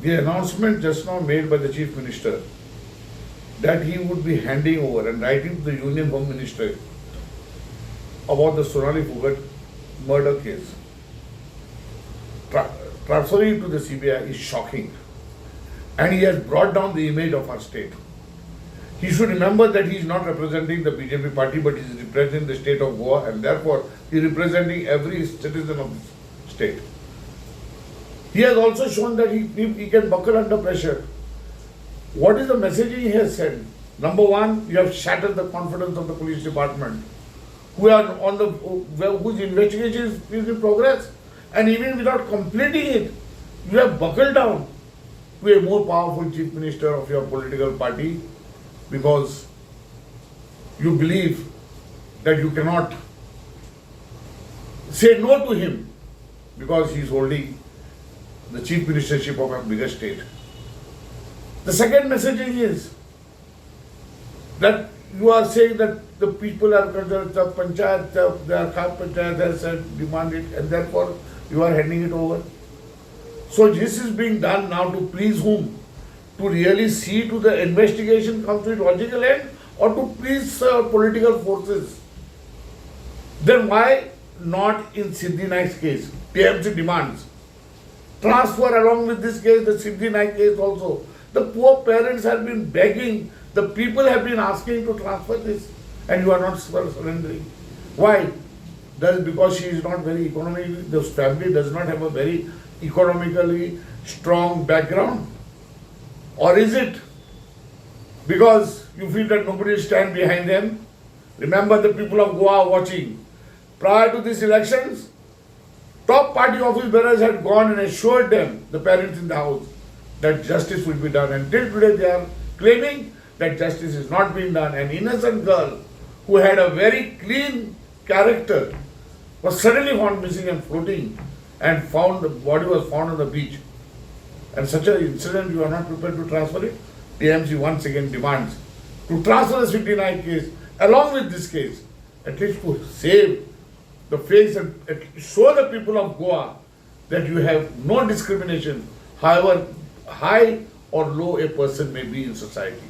The announcement just now made by the Chief Minister that he would be handing over and writing to the Union Home Ministry about the Sonali murder case, transferring to the CBI is shocking. And he has brought down the image of our state. He should remember that he is not representing the BJP party, but he is representing the state of Goa, and therefore he is representing every citizen of the state. He has also shown that he can buckle under pressure. What is the messaging he has said? Number one, you have shattered the confidence of the police department, whose investigation is in progress, and even without completing it, you have buckled down to a more powerful chief minister of your political party because you believe that you cannot say no to him because he is holding the chief ministership of a bigger state. The second messaging is that you are saying that the people are the panchayat, the Khap Panchayat has demanded, and therefore you are handing it over. So this is being done now to please whom? To really see to the investigation come to a logical end, or to please political forces? Then why not in Siddhi Naik's case? TMC demands transfer along with this case, the Siddhi Naik case also. The poor parents have been begging, the people have been asking to transfer this, and you are not surrendering. Why? That is because she is not very economically, the family does not have a very economically strong background? Or is it because you feel that nobody will stand behind them? Remember, the people of Goa are watching. Prior to these elections, top party office bearers had gone and assured them, the parents in the house, that justice will be done. And till today they are claiming that justice is not being done. An innocent girl who had a very clean character was suddenly found missing and floating, and the body was found on the beach. And such an incident, you are not prepared to transfer it? TMC once again demands to transfer the Siddhi Naik case along with this case, at least to save the face and show the people of Goa that you have no discrimination, however high or low a person may be in society.